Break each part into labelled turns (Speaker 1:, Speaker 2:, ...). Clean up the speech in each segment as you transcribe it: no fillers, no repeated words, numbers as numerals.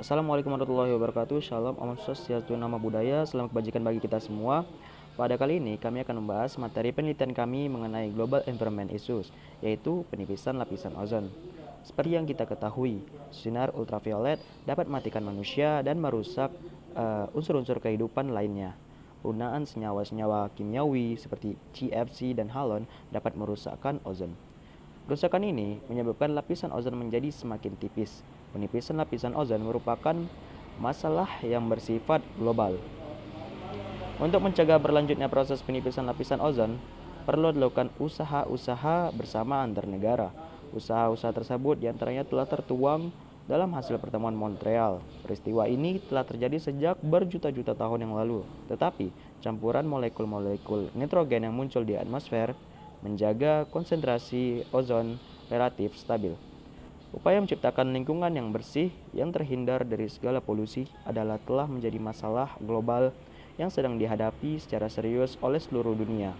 Speaker 1: Assalamualaikum warahmatullahi wabarakatuh. Shalom, Om Swastiastu, Namo Buddhaya. Selamat kebajikan bagi kita semua. Pada kali ini kami akan membahas materi penelitian kami mengenai Global Environment Issues, yaitu penipisan lapisan ozon. Seperti yang kita ketahui, sinar ultraviolet dapat mematikan manusia dan merusak unsur-unsur kehidupan lainnya. Penggunaan senyawa-senyawa kimiawi seperti CFC dan halon dapat merusakkan ozon. Kerusakan ini menyebabkan lapisan ozon menjadi semakin tipis. Penipisan lapisan ozon merupakan masalah yang bersifat global. Untuk mencegah berlanjutnya proses penipisan lapisan ozon, perlu dilakukan usaha-usaha bersama antar negara. Usaha-usaha tersebut diantaranya telah tertuang dalam hasil pertemuan Montreal. Peristiwa ini telah terjadi sejak berjuta-juta tahun yang lalu, tetapi campuran molekul-molekul nitrogen yang muncul di atmosfer menjaga konsentrasi ozon relatif stabil. Upaya menciptakan lingkungan yang bersih yang terhindar dari segala polusi adalah telah menjadi masalah global yang sedang dihadapi secara serius oleh seluruh dunia.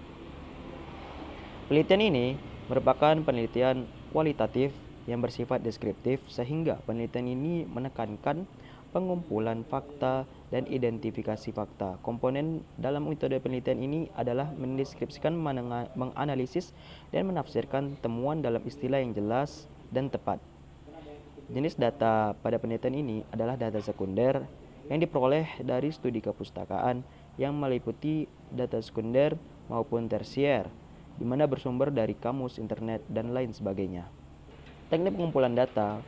Speaker 1: Penelitian ini merupakan penelitian kualitatif yang bersifat deskriptif, sehingga penelitian ini menekankan pengumpulan fakta dan identifikasi fakta. Komponen dalam metode penelitian ini adalah mendeskripsikan, menganalisis, dan menafsirkan temuan dalam istilah yang jelas dan tepat. Jenis data pada penelitian ini adalah data sekunder yang diperoleh dari studi kepustakaan yang meliputi data sekunder maupun tersier, di mana bersumber dari kamus, internet, dan lain sebagainya. Teknik pengumpulan data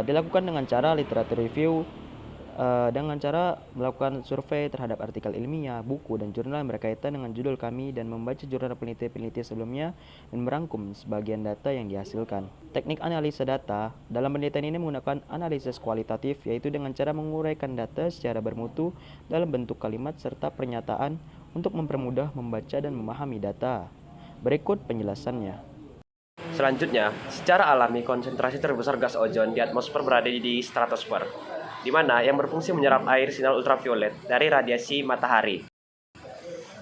Speaker 1: dilakukan dengan cara literatur review, dengan cara melakukan survei terhadap artikel ilmiah, buku, dan jurnal yang berkaitan dengan judul kami, dan membaca jurnal peneliti-peneliti sebelumnya dan merangkum sebagian data yang dihasilkan. Teknik analisa data dalam penelitian ini menggunakan analisis kualitatif, yaitu dengan cara menguraikan data secara bermutu dalam bentuk kalimat serta pernyataan untuk mempermudah membaca dan memahami data. Berikut penjelasannya.
Speaker 2: Selanjutnya, secara alami konsentrasi terbesar gas ozon di atmosfer berada di stratosfer, di mana yang berfungsi menyerap air sinar ultraviolet dari radiasi matahari,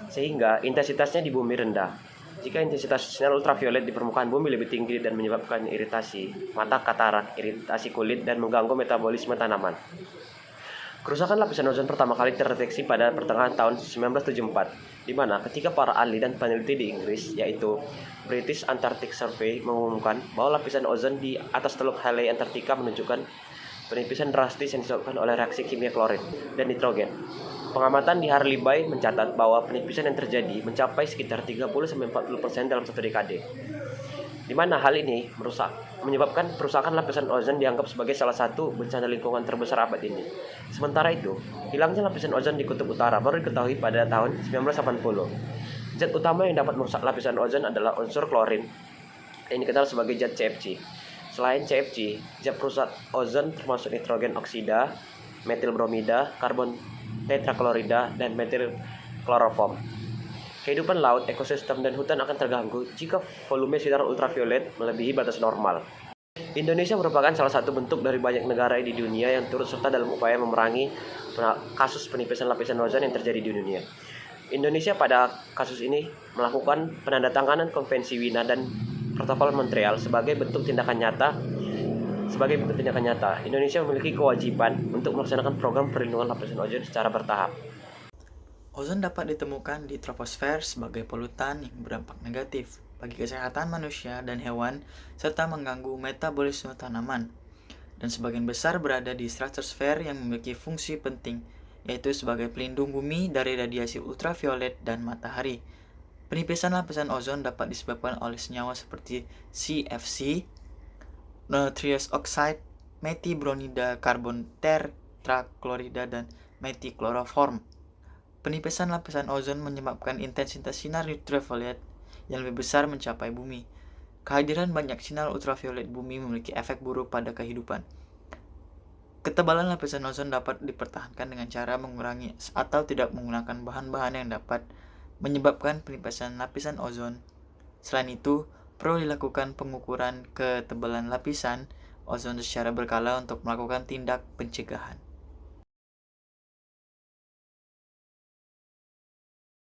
Speaker 2: sehingga intensitasnya di bumi rendah. Jika intensitas sinar ultraviolet di permukaan bumi lebih tinggi dan menyebabkan iritasi mata, katarak, iritasi kulit, dan mengganggu metabolisme tanaman. Kerusakan lapisan ozon pertama kali terdeteksi pada pertengahan tahun 1974, di mana ketika para ahli dan peneliti di Inggris, yaitu British Antarctic Survey, mengumumkan bahwa lapisan ozon di atas Teluk Halley, Antartika menunjukkan penipisan drastis yang disebabkan oleh reaksi kimia klorin dan nitrogen. Pengamatan di Harley Bay mencatat bahwa penipisan yang terjadi mencapai sekitar 30-40% dalam satu dekade, di mana hal ini menyebabkan perusakan lapisan ozon dianggap sebagai salah satu bencana lingkungan terbesar abad ini. Sementara itu, hilangnya lapisan ozon di kutub utara baru diketahui pada tahun 1980. Zat utama yang dapat merusak lapisan ozon adalah unsur klorin yang dikenal sebagai zat CFC. Selain CFC, zat perusak ozon termasuk nitrogen oksida, metil bromida, karbon tetraklorida, dan metil kloroform. Kehidupan laut, ekosistem, dan hutan akan terganggu jika volume sinar ultraviolet melebihi batas normal. Indonesia merupakan salah satu bentuk dari banyak negara di dunia yang turut serta dalam upaya memerangi kasus penipisan lapisan ozon yang terjadi di dunia. Indonesia pada kasus ini melakukan penandatanganan Konvensi Wina dan Protokol Montreal sebagai bentuk tindakan nyata. Indonesia memiliki kewajiban untuk melaksanakan program perlindungan lapisan ozon secara bertahap.
Speaker 3: Ozon dapat ditemukan di troposfer sebagai polutan yang berdampak negatif bagi kesehatan manusia dan hewan serta mengganggu metabolisme tanaman, dan sebagian besar berada di stratosfer yang memiliki fungsi penting, yaitu sebagai pelindung bumi dari radiasi ultraviolet dan matahari. Penipisan lapisan ozon dapat disebabkan oleh senyawa seperti CFC, nitrous oxide, metibronida, karbon tetraklorida, dan metikloroform. Penipisan lapisan ozon menyebabkan intensitas sinar ultraviolet yang lebih besar mencapai bumi. Kehadiran banyak sinar ultraviolet bumi memiliki efek buruk pada kehidupan. Ketebalan lapisan ozon dapat dipertahankan dengan cara mengurangi atau tidak menggunakan bahan-bahan yang dapat menyebabkan penipisan lapisan ozon. Selain itu, perlu dilakukan pengukuran ketebalan lapisan ozon secara berkala untuk melakukan tindak pencegahan.